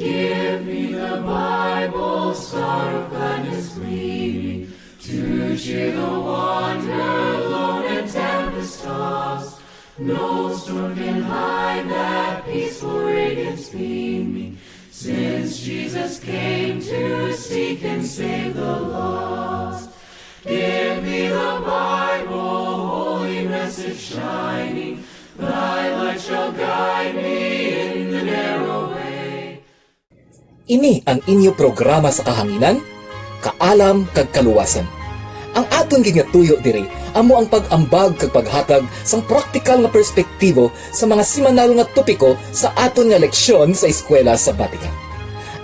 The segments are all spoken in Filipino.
Give me the Bible, star of gladness gleaming, to cheer the wanderer, lone and tempest-tossed. No storm can hide that peaceful radiance beaming, since Jesus came to seek and save the lost. Give me the Bible, holy message shining, thy light shall guide me in the narrow way. Ini ang inyo programa sa kahanginan, kaalam kag kaluwasan. Ang aton gingatuyo diri amo ang pag-ambag kag paghatag sang praktikal nga perspektibo sa mga semanal nga topiko sa aton nga leksyon sa eskwela sa Vatican.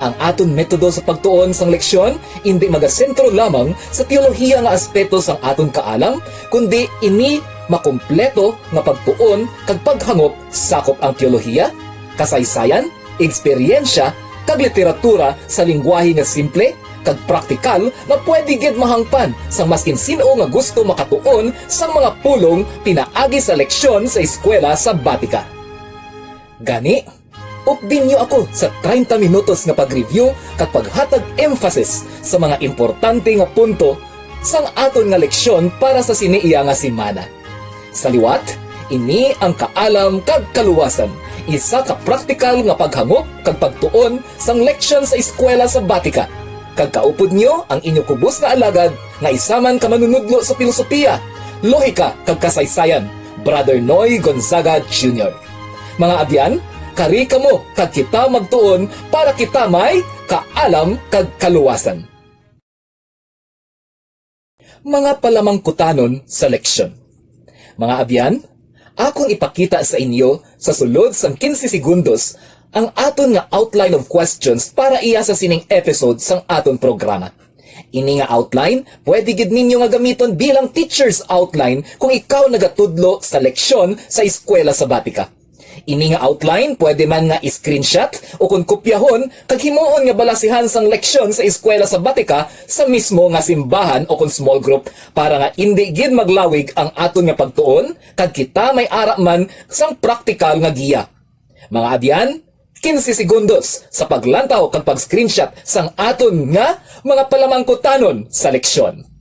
Ang aton metodo sa pagtuon sang leksyon hindi magasentro lamang sa teolohiya nga aspeto sang aton kaalam, kundi ini makumpleto nga pagtuon kag paghangop sakop ang teolohiya, kasaysayan, eksperyensya kag literatura sa lingwahe nga simple kag praktikal na pwede gid mahangpan sa maskin sino nga gusto makatuon sa mga pulong pinaagi sa leksyon sa eskwela sa Vatican. Gani, updin niyo ako sa 30 minutos nga pag-review kag paghatag emphasis sa mga importante nga punto sang aton nga leksyon para sa siniiya nga semana. Sa liwat, ini ang kaalam kag kaluwasan, isa ka praktikal nga paghangop kag pagtuon sang leksyon sa eskwela sa Vatican. Kag kaupod nyo ang inyo kubos na alagad nga isaman ka manunudlo sa filosofiya, lohika kag kasaysayan, Brother Noy Gonzaga Jr. Mga abyan, kari kamo kag kita magtuon para kita may kaalam kag kaluwasan. Mga palamangkutanon sa leksyon. Mga abyan, akong ipakita sa inyo sa sulod sang 15 segundos ang aton nga outline of questions para iya sa sining episode sang aton programa. Ini nga outline, pwede gid ninyo nga gamiton bilang teacher's outline kung ikaw nagatudlo sa leksyon sa eskwela sa Vatican. Ini nga outline, pwede man nga i-screenshot o kung kopyahon, kag himuon nga balasihan sang leksyon sa eskwela sa Vatican sa mismo nga simbahan o kung small group para nga hindi gid maglawig ang aton nga pagtuon kag kita may ara man sang praktikal nga giya. Mga abyan, 15 segundos sa paglantaw kag pag-screenshot sang aton nga mga palamangkutanon sa leksyon.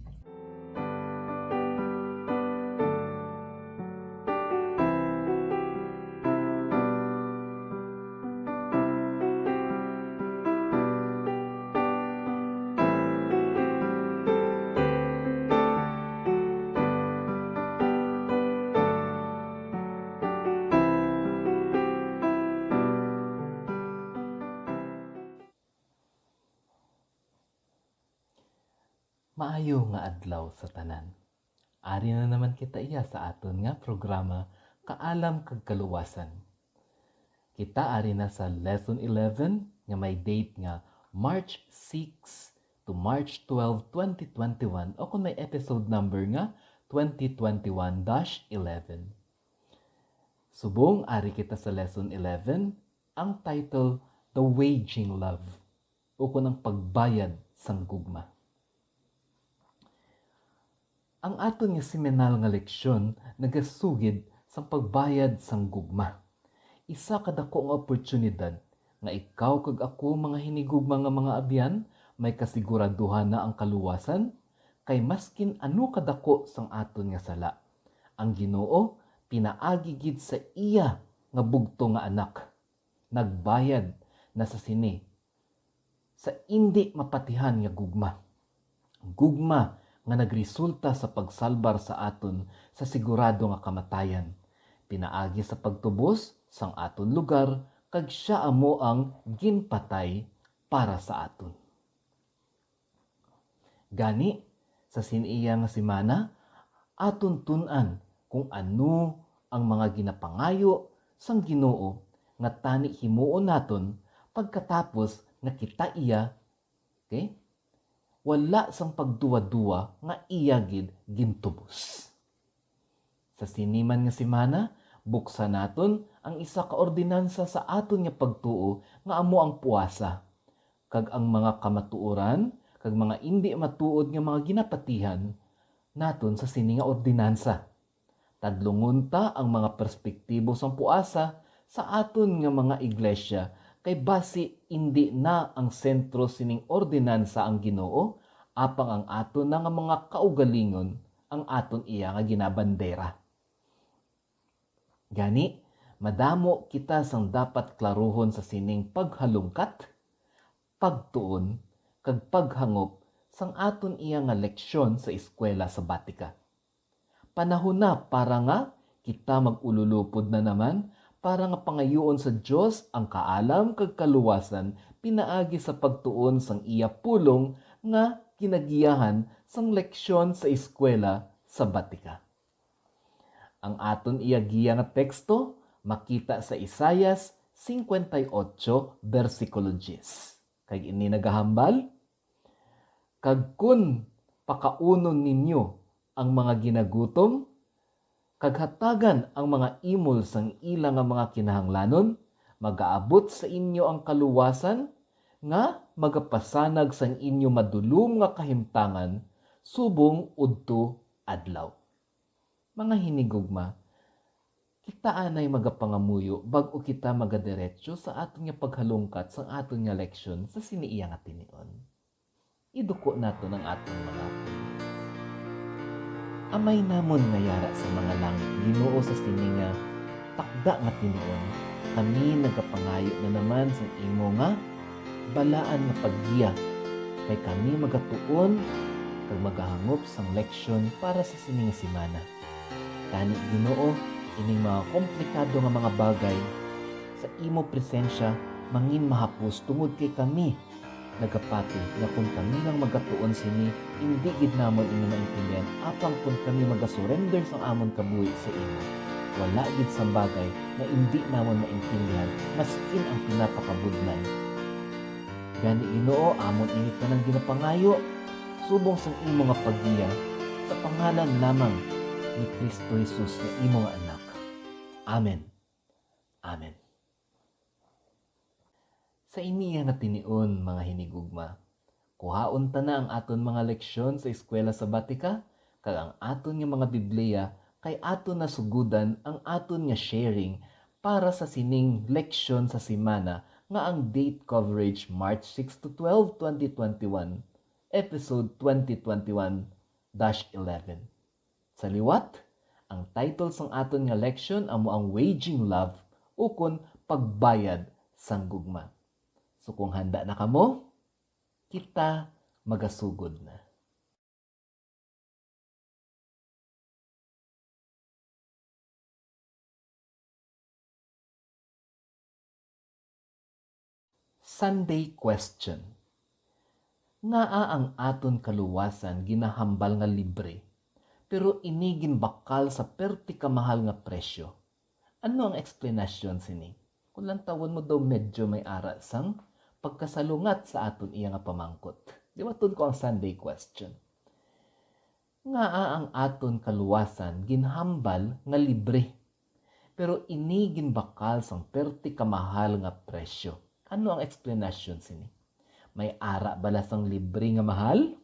Maayo nga adlaw sa tanan. Ari na naman kita iya sa aton nga programa Kaalam kag Kaluwasan. Kita ari na sa lesson 11 nga may date nga March 6 to March 12, 2021 o kung may episode number nga 2021-11. Subong ari kita sa lesson 11 ang title The Waging Love o kung ang pagbayad sang gugma. Ang aton nga seminal nga leksyon nagasugid sa pagbayad sang gugma. Isa kadako nga oportunidad nga ikaw kag ako mga hinigugma nga mga abyan may kasiguraduhan na ang kaluwasan kay maskin ano kadako sang aton nga sala. Ang Ginoo pinaagi gid sa iya nga bugto nga anak. Nagbayad na sa sini sa indi mapatihan nga gugma. Gugma nga nagresulta sa pagsalbar sa aton sa sigurado nga kamatayan. Pinaagi sa pagtubos sang aton lugar kag siya amo ang ginpatay para sa aton. Gani sa siniya nga semana aton tun-an kung ano ang mga ginapangayo sang Ginoo nga tani himuon naton pagkatapos nga kita iya, okay? Wala sang pagduwa-duwa nga iya gid gintubos. Sa siniman nga semana, buksan naton ang isa ka ordinansa sa aton nga pagtuo nga amo ang puasa. Kag ang mga kamatuoran, kag mga indi matuod nga mga ginapatihan naton sa sini nga ordinansa. Tadlungon ta ang mga perspektibo sang puasa sa aton nga mga iglesia kay basi indi na ang sentro sining ordinansa ang Ginoo, apang ang aton nga mga kaugalingon ang aton iya nga ginabandera. Gani, madamo kita sang dapat klaruhon sa sining paghalungkat, pagtuon, kag paghangop sang aton iya nga leksyon sa eskwela sabatika. Panahon na para nga kita magululupod na naman para nga pangayoon sa Dios ang kaalam kag kaluwasan pinaagi sa pagtuon sang iya pulong nga kinagiyahan sang leksyon sa eskwela sabatika. Ang aton iya giya nga teksto makita sa Isaias 58 versikulo 10. Kag ini nagahambal, kag kun pakaunon ninyo ang mga ginagutom, kag hatagan ang mga imol sang ilang nga mga kinahanglanon, magaabot sa inyo ang kaluwasan, nga magapasanag sang inyo madulom nga kahimtangan, subong udto adlaw. Mga hinigugma, kita anay magapangamuyo bag-o kita magadiretso sa aton nga paghalungkat sa aton nga leksyon sa siniiya nga tinion. Iduko nato ng aton mga amay namon nga yara sa mga langit, Ginoo sa sininga takda nga tinion, kami nagapangayo na naman sa imo nga balaan nga paggiya, kay kami magatuon kag magahangop sang leksyon para sa sining semana. Kani Ginoo, ining mga komplikado nga mga bagay sa imo presensya mangin mahapos tungod kay kami nagapati nga kung kami lang magatuon sini, hindi gid namon inyo maintindihan apang kung kami magasurrender sa amon kabuhi sa imo. Wala gid sang bagay na hindi namon maintindihan maskin ang pinapakabudlay. Gani Ginoo, amon ini tanang ginapangayo subong sang imo nga paggiya sa pangalan lamang ni Kristo Jesus na imo nga anak. Amen. Amen. Sa iniya nga tinion, mga hinigugma, kuhaon ta na ang aton mga leksyon sa eskwela sabatika, kag ang aton nga mga Biblia kay aton na sugudan ang aton nga sharing para sa sining leksyon sa semana nga ang date coverage March 6 to 12, 2021, episode 2021-11. Sa liwat, ang title sang aton nga leksyon amo ang Waging Love ukon pagbayad sang gugma. So kung handa na kamo, kita magasugod na. Sunday question. Ngaa ang aton kaluwasan ginahambal nga libre, pero inigin bakal sa perti kamahal nga presyo. Ano ang explanation sini? Kung lang tawon mo daw medyo may ara sang pagkasalungat sa aton iya nga pamangkot. Di ba ko ang Sunday question? Ngaa ang aton kaluwasan ginhambal nga libre, pero inigin bakal sang perti kamahal nga presyo. Ano ang explanation sini? May ara bala sang libre nga mahal?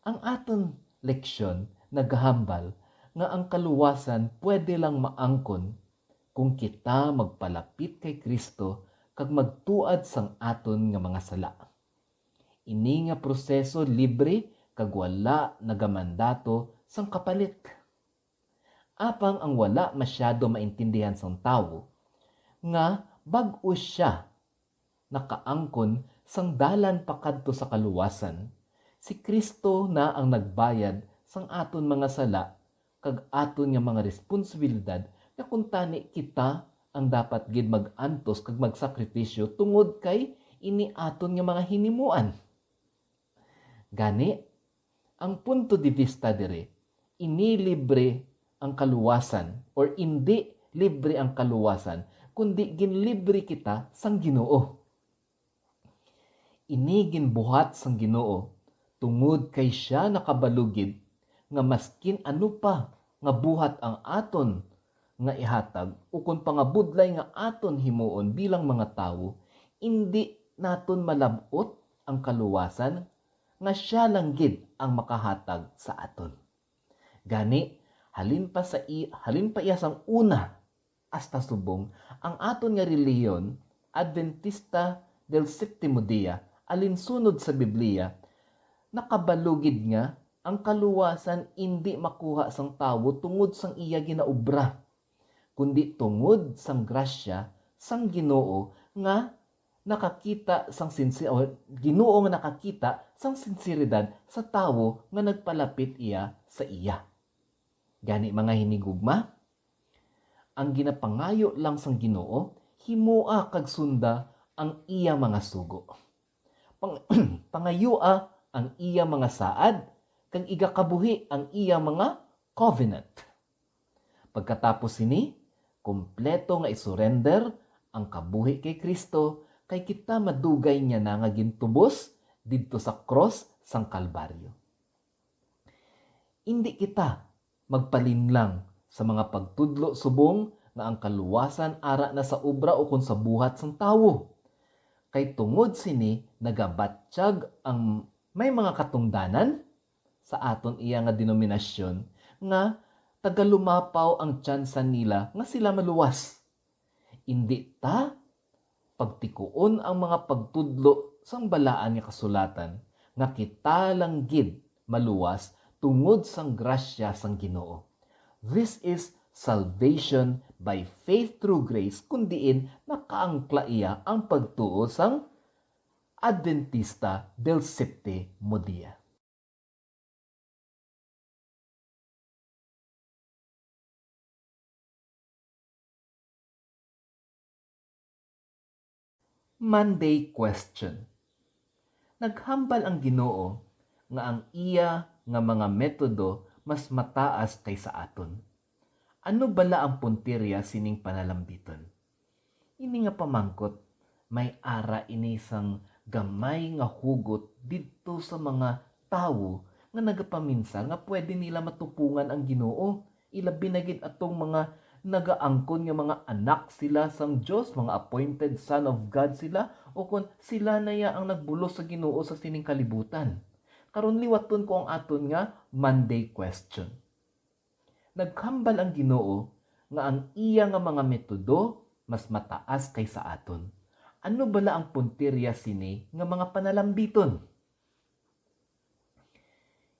Ang aton leksyon naghambal nga ang kaluwasan pwede lang maangkon kung kita magpalapit kay Kristo kag magtuad sang aton nga mga sala. Ini nga proseso libre kag wala nagamandato sang kapalit. Apang ang wala masyado maintindihan sang tawo nga bag-o siya nakaangkon sang dalan pakadto sa kaluwasan, si Kristo na ang nagbayad sang aton mga sala kag aton nga mga responsibilidad na kung tani kita ang dapat gid mag-antos kag magsakripisyo tungod kay ini aton nga mga hinimuan. Gani, ang punto de vista dire, ini libre ang kaluwasan or hindi libre ang kaluwasan kundi ginlibre kita sang Ginoo. Ini ginbuhat sang Ginoo tungod kay siya nakabalugid nga maskin ano pa nga buhat ang aton nga ihatag ukon pangabudlay nga aton himuon bilang mga tawo, hindi naton malabot ang kaluwasan nga siya lang gid ang makahatag sa aton. Gani halin pa iya sang una hasta subong ang aton nga relihiyon Adventista del Sétimo Dia alinsunod sa Biblia nakabalugid nga ang kaluwasan hindi makuha sang tawo tungod sang iya ginaobra kundi tungod sang grasya sang Ginoo nga nakakita sang Ginoo nga nakakita sang sinseridad sa tawo nga nagpalapit iya sa iya. Gani mga hinigugma, ang ginapangayo lang sang Ginoo himua kag sunda ang iya mga sugo. Pangayua ang iya mga saad kag igakabuhi ang iya mga covenant. Pagkatapos sini, kompleto nga isurrender ang kabuhi kay Kristo kay kita madugay niya na nga gintubos didto sa cross sang Kalbaryo. Hindi kita magpalinlang sa mga pagtudlo subong nga ang kaluwasan ara na sa obra o kun sa buhat sang tawo. Kay tungod sini nagabatsyag ang may mga katungdanan sa aton iya nga denominasyon nga tagalumapaw ang tsansan nila nga sila maluwas. Hindi ta pagtikuon ang mga pagtudlo sang balaan nga kasulatan nga kita lang gid maluwas tungod sang grasya sang Ginoo. This is salvation by faith through grace kundiin nakaangkla iya ang pagtuo sang Adventista del Sétimo Dia. Monday question. Naghambal ang Ginoo nga ang iya nga mga metodo mas mataas kaysa aton. Ano bala ang puntirya sining panalambiton? Ini nga pamangkot, may ara ini sang gamay nga hugot didto sa mga tawo nga nagapaminsan nga pwede nila matupungan ang Ginoo. Ilabi na gid atong mga nagaangkon nga mga anak sila sang Dios, mga appointed son of God sila, o kung sila na ya ang nagbulos sa Ginoo sa sining kalibutan. Karon liwaton ko ang aton nga Monday question. Naghambal ang Ginoo nga ang iya nga mga metodo mas mataas kaysa aton. Ano bala ang puntirya sini nga mga panalambiton?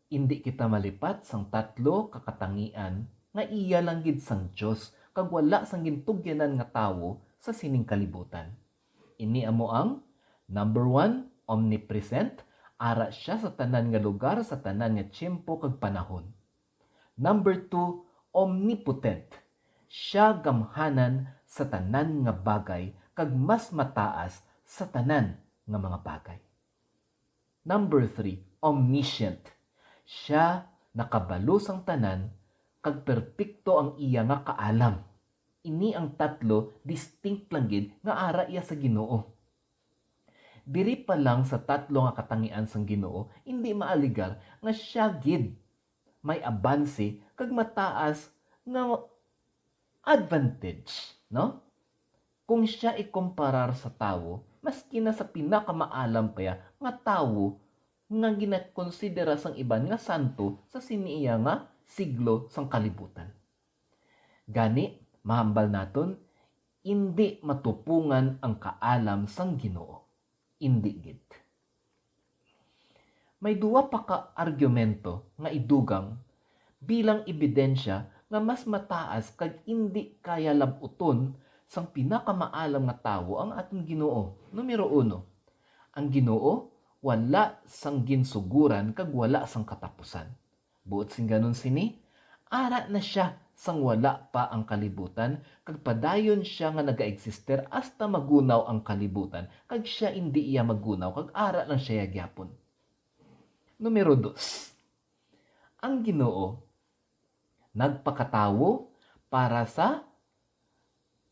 Hindi kita malipat sang tatlo kakatangian nga iya lang gid sang Dios kag wala sang gintugyanan nga tawo sa sining kalibutan. Ini amo ang number 1, omnipresent, ara siya sa tanan nga lugar, sa tanan nga tiyempo kag panahon. Number 2, omnipotent. Siya gamhanan sa tanan nga bagay kag mas mataas sa tanan nga mga bagay. Number 3, omniscient. Siya nakabalo sang tanan kag perpekto ang iya nga kaalam. Ini ang tatlo distinct lang gid nga ara iya sa Ginoo. Diri pa lang sa tatlo nga katangian sang Ginoo, hindi maaligar nga siya gid may abanse kag mataas nga advantage, no? Kung siya ikomparar sa tawo, maski na sa pinakamaalam pa nga tawo nga ginakonsidera sang iban nga santo sa siniya nga siglo sang kalibutan. Gani, mahambal naton, hindi matupungan ang kaalam sang Ginoo. Hindi gid. May duwa pa ka argumento nga idugang bilang ebidensya nga mas mataas kag hindi kaya labuton sang pinakamaalam nga tawo ang ating Ginoo. Numero 1, ang Ginoo wala sang ginsuguran kag wala sang katapusan. Buot sing ganun sini, ara na siya sang wala pa ang kalibutan kag padayon siya nga naga-exister hasta magunaw ang kalibutan kag siya hindi iya magunaw kag ara lang siya gyapon. Numero 2, ang Ginoo nagpakatawo para sa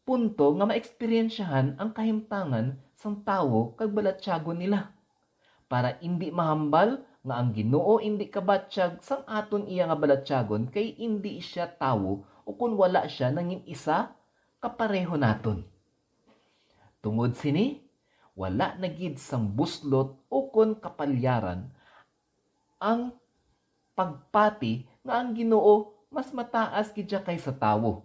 punto nga maeksperiensyahan ang kahimtangan sang tawo kag balatyagon nila. Para hindi mahambal nga ang Ginoo hindi kabatsyag sang aton iya nga balatyagon kay hindi siya tawo o kung wala siya nangin isa kapareho naton. Tungod sini, wala na gid sang buslot o kung kapalyaran ang pagpati nga ang Ginoo mas mataas gid siya kaysa tawo.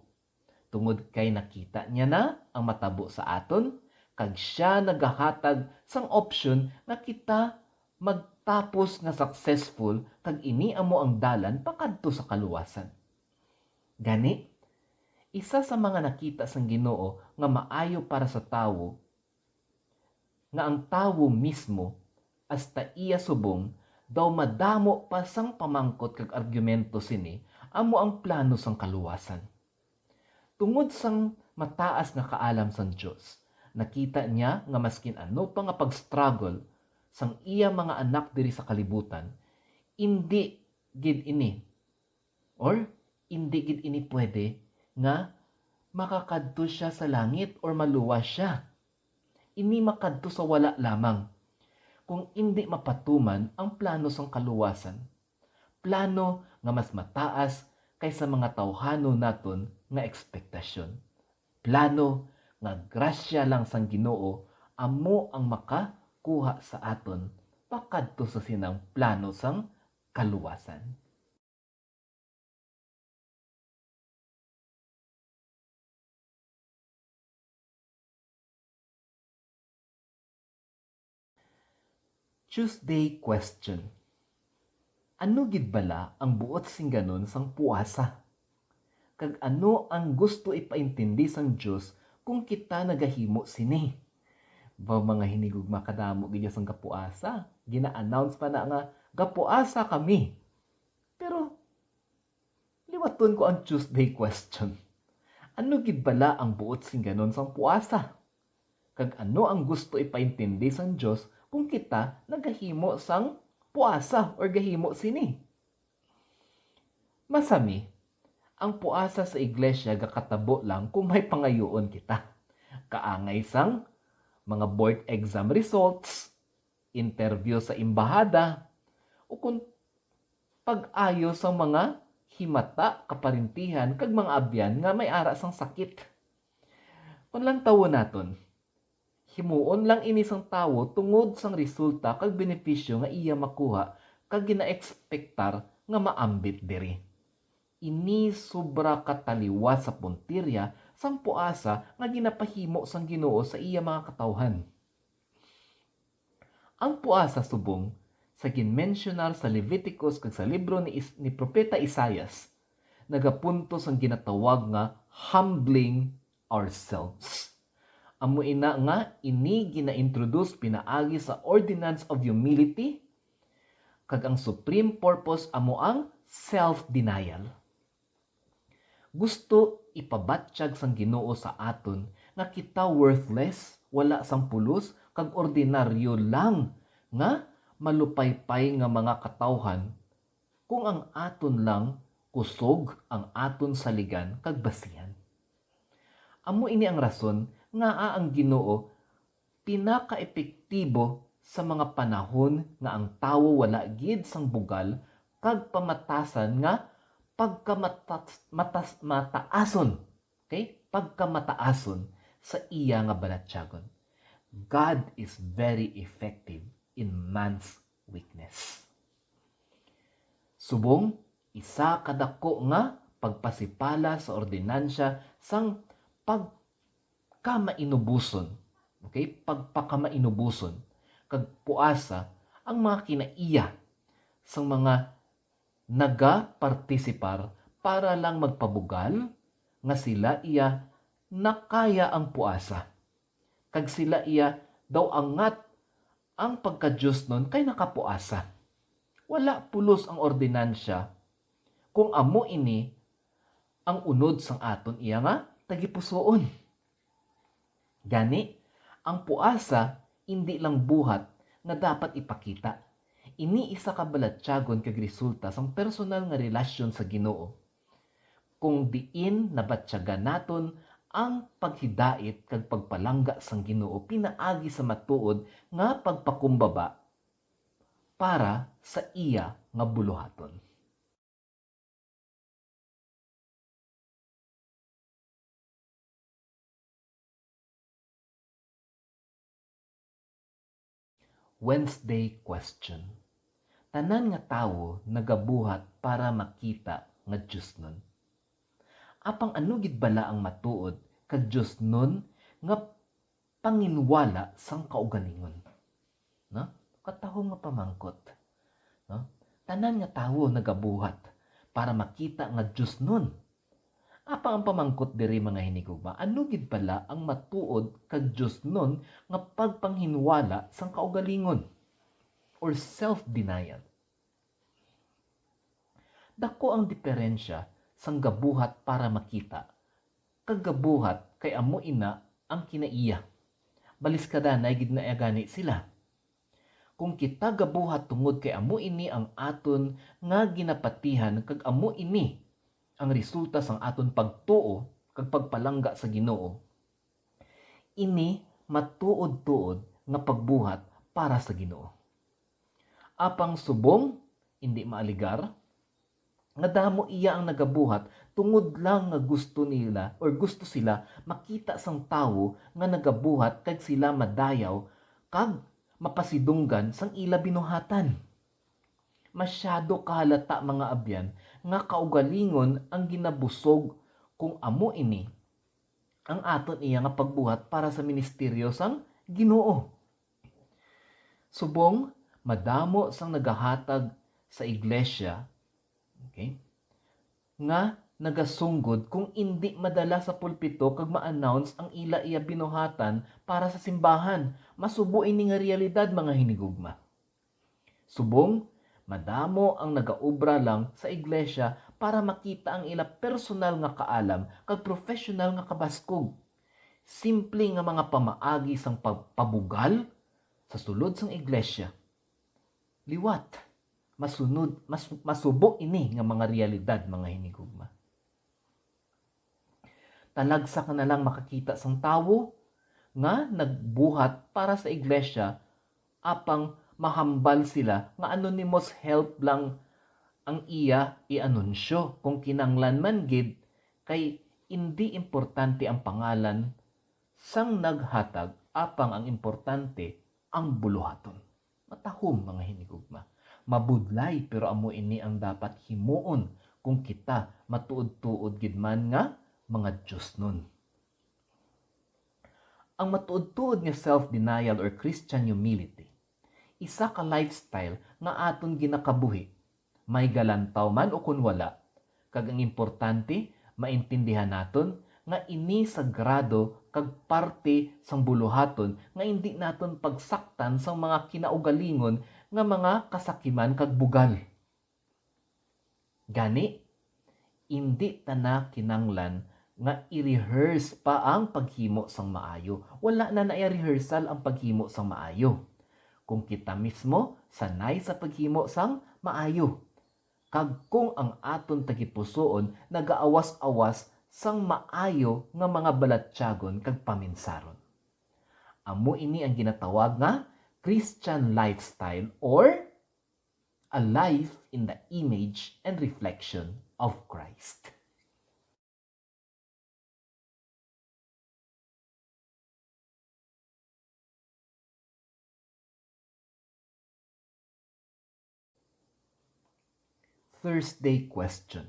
tungod kay nakita niya na ang matabo sa aton, kag siya nagahatag sang option nga kita magtapos nga successful kag ini amo ang dalan pakadto sa kaluwasan. Gani, isa sa mga nakita sang Ginoo nga maayo para sa tawo nga ang tawo mismo hasta iya subong daw madamo pa sang pamangkot kag argumento sini amo ang plano sang kaluwasan. Tungod sang mataas nga kaalam sang Dios, nakita niya nga maskin ano pa nga pag-struggle sang iya mga anak diri sa kalibutan, hindi gid ini pwede nga makakadto siya sa langit or maluwas siya. Ini makadto sa wala lamang kung hindi mapatuman ang plano sang kaluwasan. Plano nga mas mataas kaysa mga tawhano naton nga ekspektasyon. Plano nga grasya lang sang Ginoo amo ang makakuha sa aton pakadto sa sinang plano sang kaluwasan. Tuesday question. Ano gid bala ang buot sing ganon sang puasa? Kag ano ang gusto ipaintindi sang Dios kung kita nagahimo sini? Ba mga hinigugma kadamo gid sang gapuasa? Gina-announce pa na nga gapuasa kami. Pero liwaton ko ang Tuesday question. Ano gid bala ang buot sing ganon sang puasa? Kag ano ang gusto ipaintindi sang Dios kung kita nagahimo sang puasa or gahimo sini? Masami, ang puasa sa iglesia gakatabo lang kung may pangayoon kita. Kaangay sang mga board exam results, interview sa imbahada, o kung pag-ayo sa mga himata, kaparintihan, kag mga abyan nga may ara sang sakit. Kung lang tawo naton, himuon lang ini sang tawo tungod sang resulta kag benepisyo nga iya makuha kag gina-ekspektar nga maambit diri. Ini sobra kataliwas sa puntirya sang puasa nga ginapahimo sang Ginoo sa iya mga katawhan. Ang puasa subong sa ginmensionar sa Leviticus kag sa libro ni Propeta Isaias nagapunto sang ginatawag nga humbling ourselves. Amo ina nga ini gina-introduce pinaagi sa ordinance of humility kag ang supreme purpose amo ang self-denial. Gusto ipabatsyag sang Ginoo sa aton nga kita worthless, wala sang pulos kag ordinaryo lang nga malupaypay nga mga katawhan kung ang aton lang kusog ang aton saligan kag basihan. Amo ini ang rason nga ang Ginoo pinaka-epektibo sa mga panahon nga ang tawo wala gid sang bugal kag pamatasan nga pagkamataason. Okay? Pagkamataason sa iya nga balatyagon. God is very effective in man's weakness. Subong, isa kadako nga pagpasipala sa ordinansya sang pagkamainubuson. Okay? Pagpakamainubuson. Kag puasa ang mga kinaiya sang mga naga-partisipar para lang magpabugal nga sila iya nakaya ang puasa. Kag sila iya daw angat ang pagka-Diyos nun kay nakapuasa. Wala pulos ang ordinansya kung amo ini ang unod sang aton iya nga tagipusoon. Gani, ang puasa hindi lang buhat nga dapat ipakita. Ini isa ka balatyagon kag resulta sang personal nga relasyon sa Ginoo. Kung diin nabatyagan naton ang paghidait kag pagpalangga sang Ginoo pinaagi sa matuod nga pagpakumbaba para sa iya nga buluhaton. Wednesday question. Tanan nga tawo nagabuhat para makita nga Diyos nun. Apang ano gid bala ang matuod kag Dios nun nga panginwala sang kaugalingon. No? Kataho nga pamangkot. No? Tanan nga tawo nagabuhat para makita nga Dios nun. Apa ang pamangkot diri mga hinigugma? Ano gid pala ang matuod kag Dios nun nga pagpanghinwala sang kaugalingon or self-denial? Dako ang diferensya sang gabuhat para makita kag gabuhat kay amo ina ang kinaiya. Balis kada na gid na gani sila. Kung kita gabuhat tungod kay amo ini ang aton nga ginapatihan kag amo ini ang resulta sang aton pagtuo kag pagpalangga sa Ginoo, ini matuod-tuod nga pagbuhat para sa Ginoo. Apang subong hindi maaligar nga damo iya ang nagabuhat tungod lang nga gusto nila or gusto sila makita sang tawo nga nagabuhat kag sila madayaw kag mapasidunggan sang ila binuhatan. Masyado kahalata mga abyan nga kaugalingon ang ginabusog kung amo ini ang aton iya nga pagbuhat para sa ministeryo sang Ginoo. Subong madamo sang nagahatag sa iglesia, okay, nga nagasunggod kung hindi madala sa pulpito kag ma-announce ang ila iya binuhatan para sa simbahan. Masubo ini nga realidad mga hinigugma. Subong madamo ang nagaobra lang sa iglesia para makita ang ila personal nga kaalam kag professional nga kabaskog. Simple nga mga pamaagi sang pagpabugal sa sulod sang iglesia. Liwat, masubo ini nga mga realidad mga hinigugma. Talagsa ka na lang makakita sang tawo nga nagbuhat para sa iglesia apang mahambal sila nga anonymous help lang ang iya i-anunsyo kung kinanglan man gid kay hindi importante ang pangalan sang naghatag apang ang importante ang buluhaton. Matahom mga hinigugma. Mabudlay pero amo ini ang dapat himuon kung kita matuod-tuod gid man nga mga Diyos nun. Ang matuod-tuod nga self-denial or Christian humility, isa ka lifestyle nga aton ginakabuhi. May galantaw man o kun wala. Kag ang importante, maintindihan naton nga ini sagrado kag parte sang buluhaton nga hindi naton pagsaktan sang mga kinaugalingon nga mga kasakiman kag bugal. Gani, hindi ta na kinanglan nga i-rehearse pa ang paghimo sang maayo. Wala na na-rehearsal ang paghimo sang maayo. Kung kita mismo sanay sa paghimo sang maayo. Kag kung ang aton tagipusoon nagaawas-awas sang maayo nga mga balatyagon kag paminsaron. Amo ini ang ginatawag nga Christian lifestyle or a life in the image and reflection of Christ. Thursday question.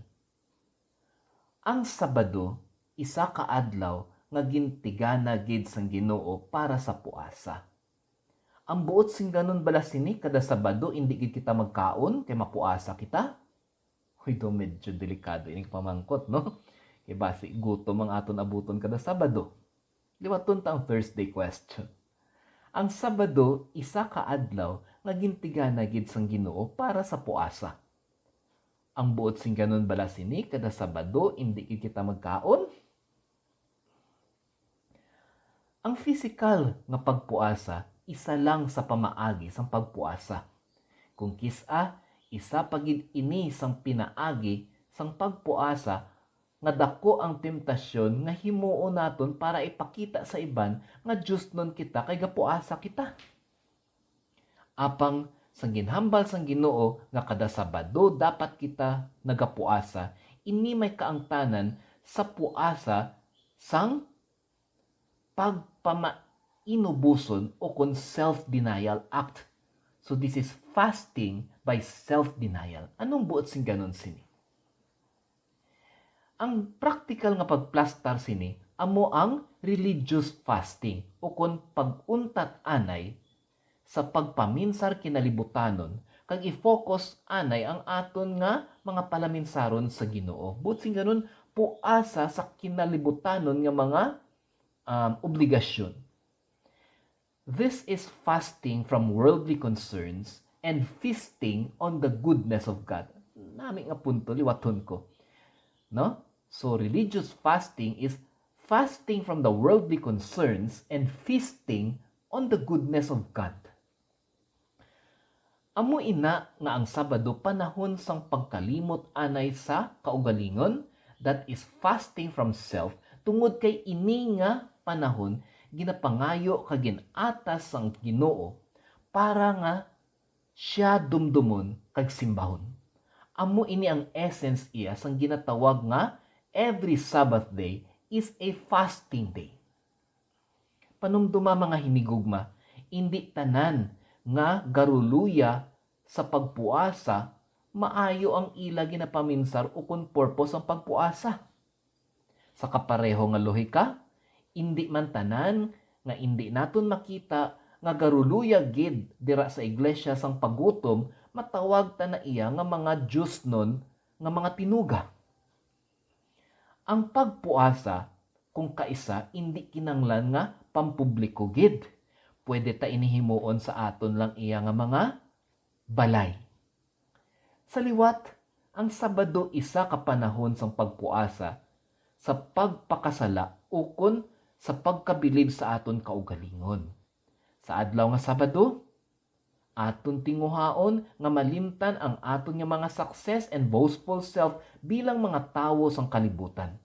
Ang Sabado, isa ka adlaw nga gintigana gid sang Ginoo para sa puasa. Ang buot sing ganon bala sini kada Sabado hindi gid kita magkaon kay mapuasa kita? Hoy, do medyo delikado ining pamangkot, no? Kay basi gutom ang aton abuton kada Sabado. Liwaton ta ang Thursday question. Ang Sabado, isa ka adlaw nga gintigana gid sang Ginoo para sa puasa. Ang buot sing ganon bala sini kada Sabado hindi kita magkaon? Ang physical nga pagpuasa isa lang sa pamaagi sang pagpuasa. Kung kisa isa pagid ini sang pinaagi sang pagpuasa nga dako ang temptasyon nga himuon naton para ipakita sa iban nga Dios nun kita kay gapuasa kita. Apang sang ginhambal sang Ginoo nga kada Sabado dapat kita nagapuasa, ini may kaangtanan sa puasa sang pagpamainubuson o kon self-denial act. So this is fasting by self-denial. Anong buot sing ganon sini? Ang practical nga pagplastar sini amo ang religious fasting o kon pag-untat anay sa pagpaminsar kinalibutanon kag i-focus anay ang aton nga mga palaminsaron sa Ginoo. Butsing ganun puasa sa kinalibutanon nga mga obligasyon. This is fasting from worldly concerns and feasting on the goodness of God. Nami nga punto liwaton ko. No? So religious fasting is fasting from the worldly concerns and feasting on the goodness of God. Amo ina nga ang Sabado panahon sang pagkalimot anay sa kaugalingon, that is fasting from self, tungod kay ini nga panahon ginapangayo kag ginatas sang Ginoo para nga siya dumdumon kag simbahon. Amo ini ang essence iya sang ginatawag nga every Sabbath day is a fasting day. Panumduma mga hinigugma, hindi tanan nga garuluya sa pagpuasa maayo ang ila ginapaminsar o kun purpose ang pagpuasa. Sa kapareho nga lohika, hindi man tanan nga hindi naton makita nga garuluya gid dira sa iglesia sang pagutom matawag ta na iya nga mga Diyos nun nga mga tinuga. Ang pagpuasa kung kaisa hindi kinanglan nga pampubliko gid. Pwede ta inihimuon sa aton lang iya nga mga balay. Sa liwat, ang Sabado isa ka panahon sang pagpuasa sa pagpakasala ukon sa pagkabilib sa aton kaugalingon. Sa adlaw nga Sabado, aton tinguhaon nga malimtan ang aton nga mga success and boastful self bilang mga tawo sang kalibutan.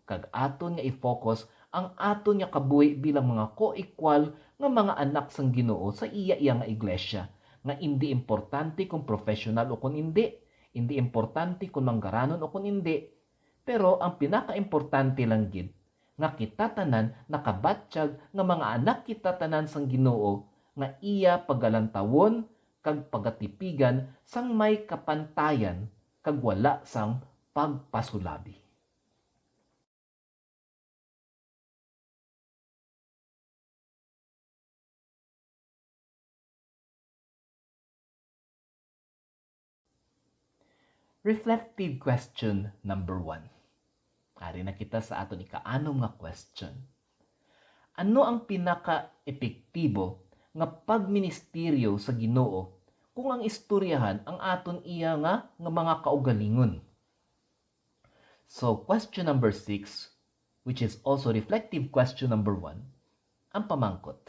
Kag aton nga i-focus ang aton nga kabuhi bilang mga co-equal nga mga anak sang Ginoo sa iya nga iglesia, nga hindi importante kung professional o kung hindi importante kung manggaranon o kung hindi, pero ang pinaka-importante lang gid nga kita tanan nakabatsyag nga mga anak kita tanan sang Ginoo nga iya pagalantawon kag pagatipigan sang may kapantayan kag wala sang pagpasulabi. Reflective question number 1. Ari na kita sa aton ikaanom nga question. Ano ang pinaka-epektibo nga pagministeryo sa Ginoo kung ang istoryahan ang aton iya nga mga kaugalingon? So, question number 6, which is also reflective question number 1, ang pamangkot.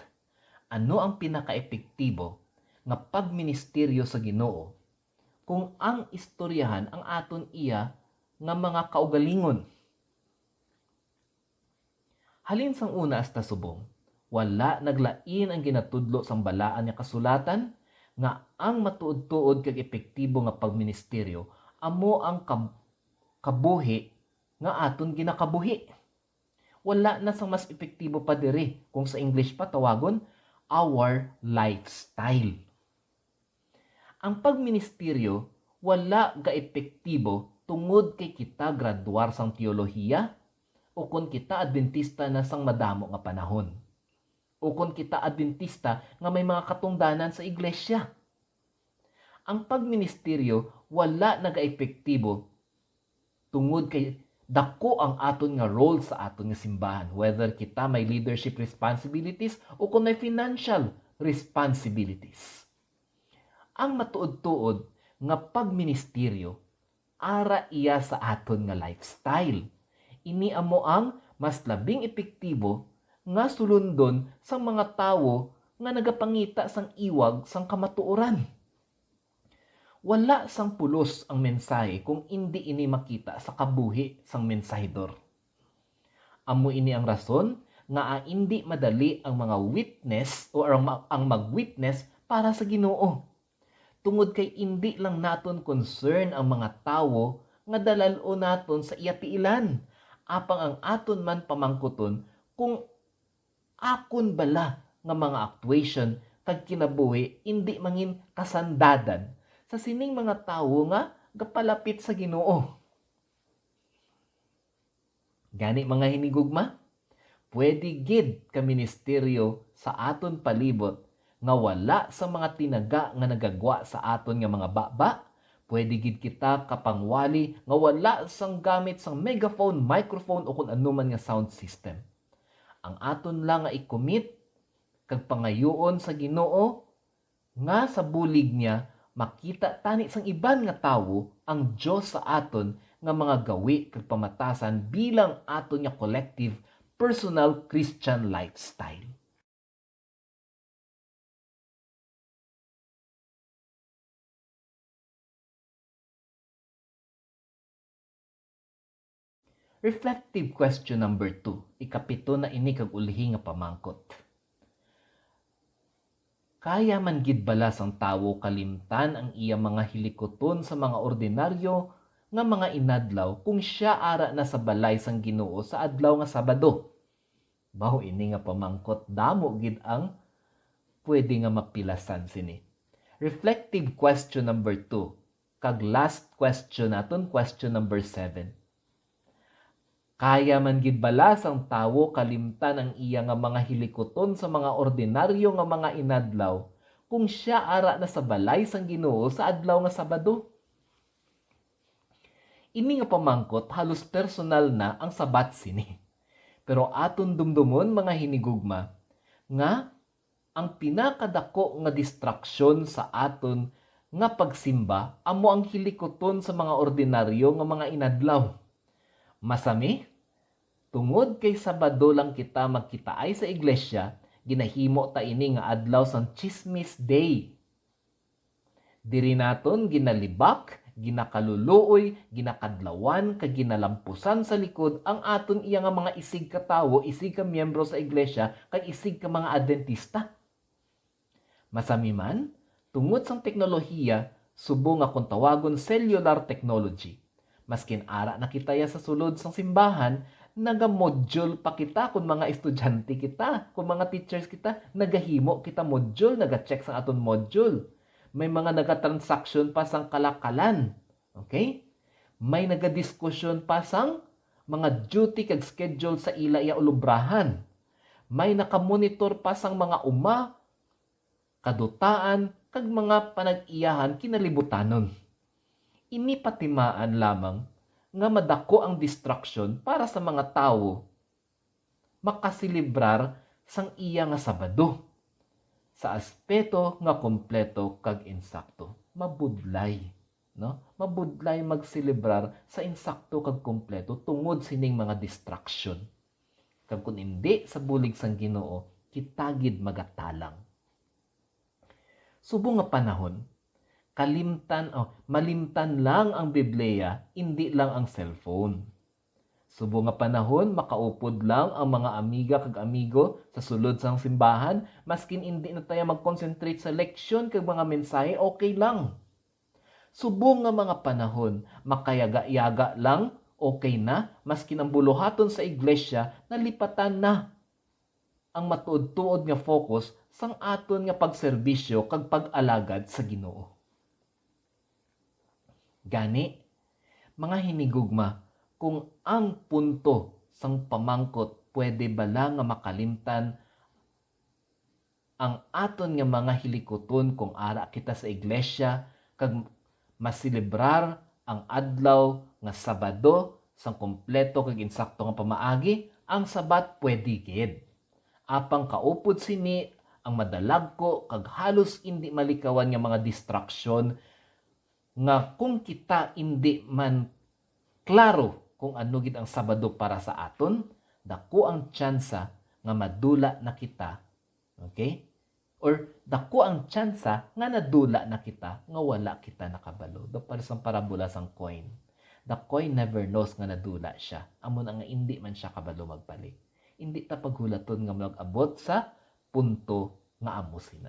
Ano ang pinaka-epektibo nga pagministeryo sa Ginoo kung ang istoryahan ang aton iya nga mga kaugalingon? Halin sang una hasta subong, wala naglain ang ginatudlo sang balaan nga kasulatan nga ang matuod-tuod kag epektibo nga pagministeryo amo ang kabuhi nga aton ginakabuhi. Wala na sang mas epektibo pa diri kung sa English pa tawagon our lifestyle. Ang pagministeryo wala ga epektibo tungod kay kita graduar sang teolohiya o kung kita Adventista na sang madamo nga panahon o kung kita Adventista nga may mga katungdanan sa iglesia. Ang pagministeryo wala naga-epektibo tungod kay dako ang aton nga role sa aton nga simbahan, whether kita may leadership responsibilities o kung may financial responsibilities. Ang matuod-tuod nga pagministeryo ara iya sa aton nga lifestyle. Ini amo ang mas labing epektibo nga sulundon sa mga tawo nga nagapangita sang iwag sang kamatuoran. Wala sang pulos ang mensahe kung hindi ini makita sa kabuhi sang mensahidor. Amo ini ang rason nga hindi madali ang mga witness o ang mag-witness para sa Ginoo. Tungod kay hindi lang naton concern ang mga tawo nga dalalo naton sa iya tiilan, apang ang aton man pamangkuton kung akon bala nga mga actuation kag kinabuhi hindi mangin kasandadan sa sining mga tawo nga gapalapit sa Ginoo. Gani mga hinigugma, pwede gid ka ministeryo sa aton palibot nga wala sa mga tinaga nga nagagwa sa aton nga mga baba. Pwede gid kita kapangwali nga wala sang gamit sang megaphone, microphone o kung anuman nga sound system. Ang aton lang nga i-commit kag pangayoon sa Ginoo nga sa bulig niya makita tani sang iban nga tawo ang Dios sa aton nga mga gawi kag pamatasan bilang aton nga collective personal Christian lifestyle. Reflective question number 2. Ikapito na ini kag ulhi nga pamangkot. Kaya man gid bala sang tawo kalimtan ang iya mga hilikoton sa mga ordinaryo nga mga inadlaw kung siya ara na sa balay sang Ginoo sa adlaw nga Sabado? Bawo ini nga pamangkot damo gid ang pwede nga mapilasan sini. Reflective question number 2. Kag last question naton, question number 7. Kaya man gid bala sang tawo kalimtan ang iya nga mga hilikoton sa mga ordinaryo nga mga inadlaw kung siya ara na sa balay sang Ginoo sa adlaw nga Sabado? Ini nga pamangkot halos personal na ang sabat sini. Pero aton dumdumon mga hinigugma nga ang pinakadako nga distraksyon sa aton nga pagsimba amo ang hilikoton sa mga ordinaryo nga mga inadlaw. Masami, tungod kay Sabado lang kita magkitaay sa iglesia, ginahimo ta ini nga adlaw sang Chismis Day. Diri naton ginalibak, ginakaluluoy, ginakadlawan, kag ginalampusan sa likod ang aton iya nga mga isig ka tawo, isig ka miyembro sa iglesia, kag isig ka mga Adventista. Masami man, tungod sang teknolohiya, subo nga kung tawagon cellular technology. Maskin ara na kitaya sa sulod sang simbahan, naga-module pa kita kung mga estudyante kita, kung mga teachers kita, nagahimo kita module, naga-check sang aton module. May mga naga-transaction pa sang kalakalan. Okay? May naga-diskusyon pa sang mga duty kag schedule sa ila iya ulubrahan. May nakamonitor pa sang mga uma, kadutaan, kag mga panag-iyahan kinalibutanon. Ini patimaan lamang nga madako ang distraction para sa mga tawo makasilibrar sang iya nga Sabado sa aspeto nga kompleto kag insakto. Mabudlay, no? Mabudlay magsilibrar sa insakto kag kompleto tungod sining mga distraction. Kag kun hindi sa bulig sang Ginoo, kitagid magatalang. Subo nga panahon, malimtan lang ang Biblia, hindi lang ang cellphone. Subo nga panahon, makaupod lang ang mga amiga kag amigo sa sulod sang simbahan, maskin hindi na tayo mag-concentrate sa leksyon kag mga mensahe, okay lang. Subo nga mga panahon, makayaga-yaga lang, okay na, maskin ang buluhaton sa iglesia, nalipatan na ang matuod-tuod nga focus sang aton nga pagserbisyo kag pag-alagad sa Ginoo. Gani, mga hinigugma, kung ang punto sang pamangkot pwede bala nga makalimtan ang aton nga mga hilikoton kung ara kita sa iglesia kag masilibrar ang adlaw nga Sabado sang kompleto kag insakto nga pamaagi, ang sabat pwede gid. Apang kaupod sini ang madalagko kag halos hindi malikawan nga mga distraksyon nga kung kita hindi man klaro kung ano gid ang Sabado para sa aton, dako ang tsansa nga madula na kita. Okay? Or dako ang tsansa nga nadula na kita nga wala kita nakabalo. Do para sa parabola sang coin. The coin never knows nga nadula siya. Amon nga hindi man siya kabalo magbalik. Hindi ta paghulaton nga mag-abot sa punto nga amo sina.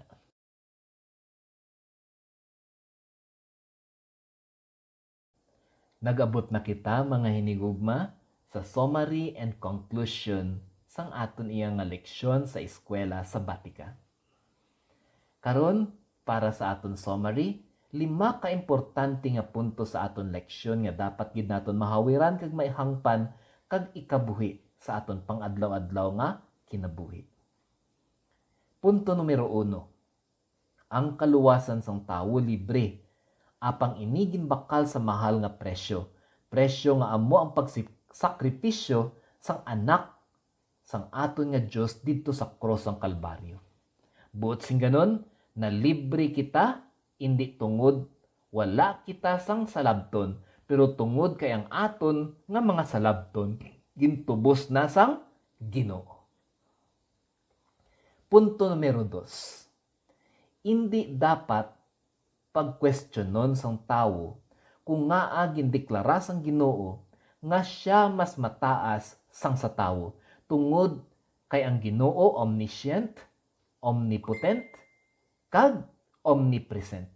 Nag-abot na kita mga hinigugma sa summary and conclusion sang aton iyang nga leksyon sa eskwela sabatika. Karon para sa aton summary, 5 ka importante nga punto sa aton leksyon nga dapat gid naton mahawiran kag maihangpan kag ikabuhi sa aton pang-adlaw-adlaw nga kinabuhi. Punto numero 1. Ang kaluwasan sang tawo libre, apang ini ginbakal sa mahal nga presyo. Presyo nga amo ang pagsakripisyo sang anak sang aton nga Dios didto sa cross ang Kalbaryo. Buot sing ganon, na libre kita, indi tungod wala kita sang salabton, pero tungod kay ang aton nga mga salabton gintubos na sang Ginoo. Punto numero 2. Hindi dapat pagkwestiyonon sang tawo kung nga gindeklara sang Ginoo nga siya mas mataas sang sa tawo tungod kay ang Ginoo omniscient, omnipotent, kag omnipresent.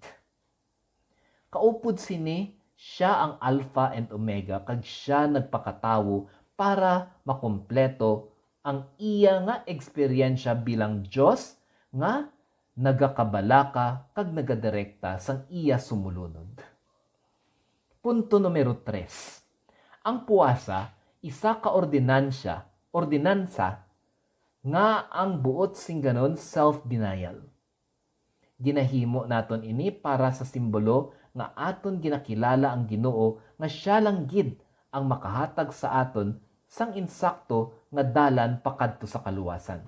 Kaupod sini, siya ang Alpha and Omega kag siya nagpakatawo para makumpleto ang iya nga eksperyensya bilang Dios nga nagakabalaka kag nagadirekta sang iya sumulunod. Punto numero 3. Ang puasa isa ka ordinansa nga ang buot sing ganon self-denial. Ginahimo naton ini para sa simbolo nga aton ginakilala ang Ginoo nga siya lang gid ang makahatag sa aton sang insakto nga dalan pakadto sa kaluwasan.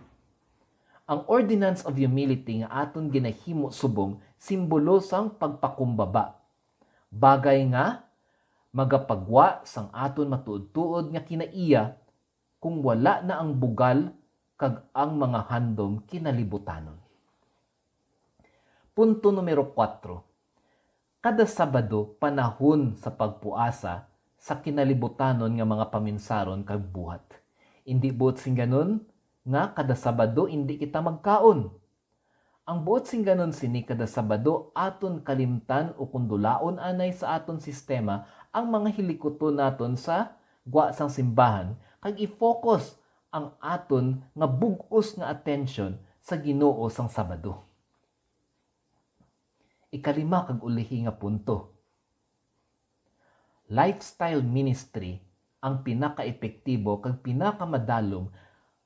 Ang ordinance of humility nga aton ginahimo subong simbolo sang pagpakumbaba. Bagay nga magapagwa sang aton matuod-tuod nga kinaiya kung wala na ang bugal kag ang mga handom kinalibutanon. Punto numero 4. Kada Sabado panahon sa pagpuasa sa kinalibutanon nga mga paminsaron kag buhat. Indi buot sing ganon nga kada Sabado indi kita magkaon. Ang buot sing ganon sini kada Sabado aton kalimtan o kundulaon anay sa aton sistema ang mga hilikoton naton sa gwa sang simbahan kag i-focus ang aton nga bug-os nga attention sa Ginoo sang Sabado. Ikalima kag ulihi nga punto. Lifestyle ministry ang pinaka-epektibo kag pinakamadalom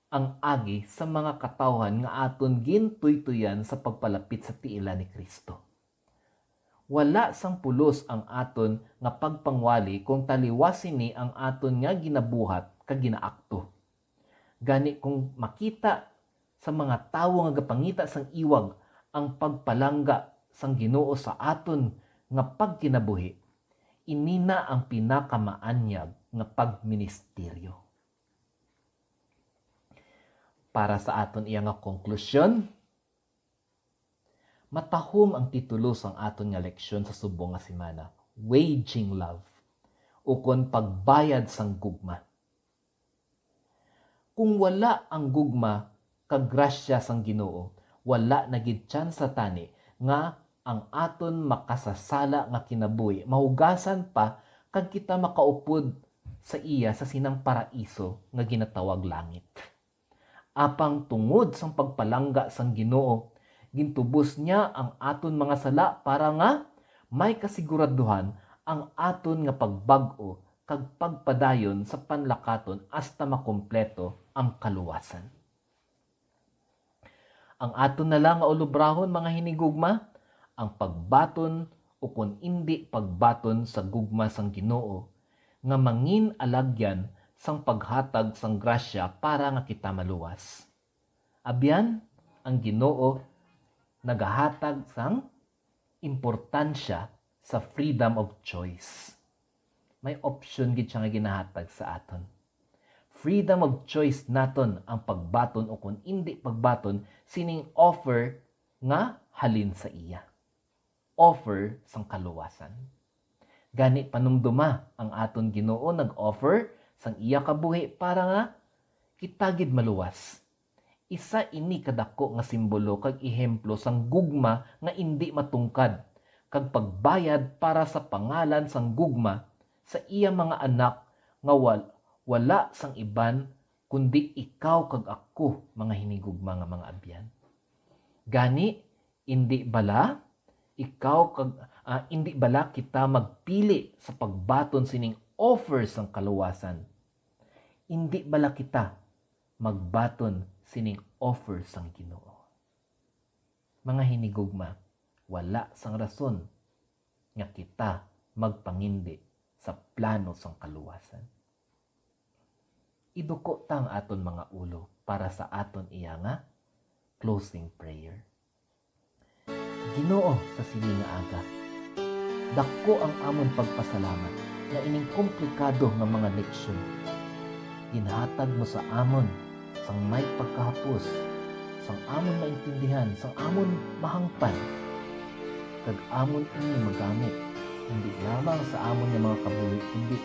ang agi sa mga katawhan nga aton gintuytuyan sa pagpalapit sa tiila ni Kristo. Wala sang pulos ang aton nga pagpangwali kung taliwasin ni ang aton nga ginabuhat kag ginaakto. Gani kung makita sa mga tawo nga gapangita sang iwag ang pagpalangga sang Ginoo sa aton nga pagkinabuhi, inina ang pinakamaanyag nga pagministeryo. Para sa aton iya nga konklusyon, matahom ang titulo sang aton nga leksyon sa subong nga semana, Waging Love, ukon pagbayad sang gugma. Kung wala ang gugma kag grasya sang Ginoo, wala na gid tsansa tani nga ang aton makasasala nga kinabuhi mahugasan pa kag kita makaupod sa iya sa sinang paraiso nga ginatawag langit. Apang tungod sang pagpalangga sang Ginoo, gintubos niya ang aton mga sala para nga may kasiguraduhan ang aton nga pagbag-o kag pagpadayon sa panlakaton hasta makumpleto ang kaluwasan. Ang aton na lang nga ulubrahon mga hinigugma, ang pagbaton o kung hindi pagbaton sa gugma sang Ginoo nga mangin alagyan sang paghatag sang grasya para nga kita maluwas. Abyan, ang Ginoo nagahatag sang importansya sa freedom of choice. May option gid siya nga ginahatag sa aton. Freedom of choice naton ang pagbaton o kung hindi pagbaton sining offer nga halin sa iya. Offer sang kaluwasan. Gani panumduma ang aton Ginoo nag-offer sang iya kabuhi para nga kita gid maluwas. Isa ini kadako nga simbolo kag ehemplo sang gugma nga indi matungkad kag pagbayad para sa pangalan sang gugma sa iya mga anak nga wala sang iban kundi ikaw kag ako mga hinigugma nga mga abyan. Gani indi bala hindi bala kita magpili sa pagbaton sining offer sang kaluwasan. Hindi bala kita magbaton sining offer sang Ginoo. Mga hinigugma, wala sang rason nga kita magpangindi sa plano sang kaluwasan. Iduko tang aton mga ulo para sa aton iya nga closing prayer. Ginoo sa sini nga aga, dako ang amon pagpasalamat na ining komplikado nga mga leksyon. Ginhatag mo sa amon sang may pagkahapos, sang amon maintindihan, sang amon mahangpan, kag amon ini magamit hindi lamang sa amon nga mga kabuhi, kundi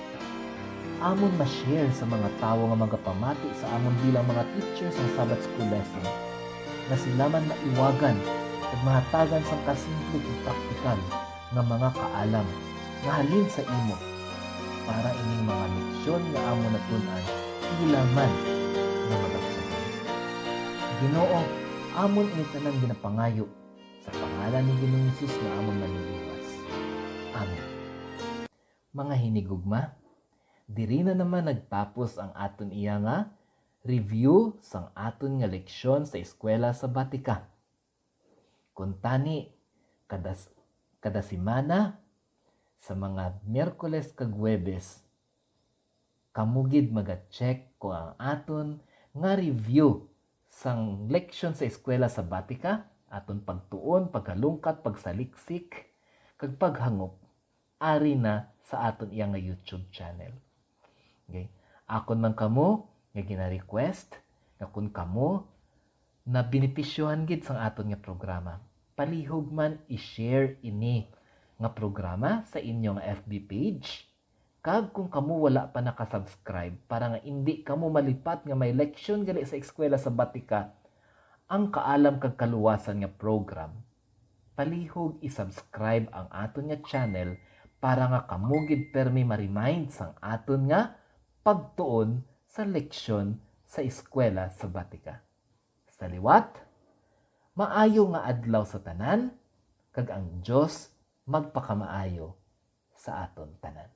amon ma-share sa mga tawo nga magapamati sa amon bilang mga teachers ng Sabbath School lesson, na sila man maiwagan at mahatagan sa kasimple ug praktikal nga mga kaalam nga halin sa imo para ining mga leksyon nga amon natun-an ila man nga magapsagan. Ginoo, amon ini tanan ginapangayo sa pangalan ni Ginoong Hesus nga amon maniliwas. Amen. Mga hinigugma, diri na naman nagtapos ang aton iya nga review sang aton nga leksyon sa eskwela sabatika. Kuntani kada semana sa mga Miyerkules kag Huwebes, kamugid maga-check ko ang aton nga review sang leksyon sa eskwela sabatika, aton pagtuon, pagkalungkat, pagsaliksik, kag paghangop, ari na sa aton iya nga YouTube channel. Okay? Akon man kamo nga gina-request nga kung kamo na benepisyohan gid sang aton nga programa, palihog man i-share ini nga programa sa inyo nga FB page. Kag kung kamo wala pa nakasubscribe para nga hindi kamo malipat nga may leksyon gali sa eskwela sabatika, ang kaalam kag kaluwasan nga program, palihog i-subscribe ang aton nga channel para nga kamugid permi ma-remind sang aton nga pagtuon sa leksyon sa eskwela sabatika. Sa liwat, maayo nga adlaw sa tanan, kag ang Dios magpakamaayo sa aton tanan.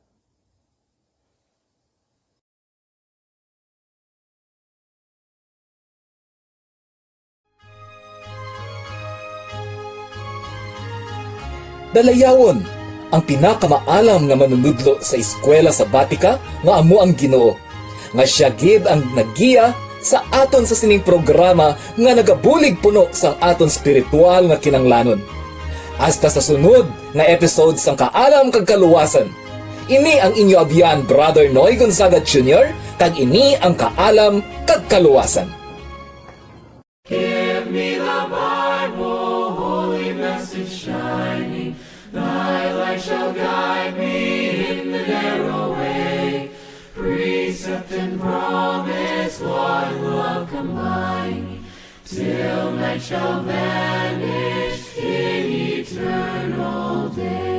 Dalayawon ang pinakamaalam nga manunudlo sa eskwela sabatika nga amo ang Ginoo, nga siya gid ang nagiya sa aton sa sining programa nga nagabulig puno sa aton spiritual nga kinanglanon. Hasta sa sunod nga episode sang Kaalam kag Kaluwasan. Ini ang inyo abyan Brother Noy Gonzaga Jr. kag ini ang Kaalam kag Kaluwasan. Give me the Bible, holy message shining. Thy light shall guide me in the narrow way. Precept and promise, one love combine, till night shall vanish in eternal day.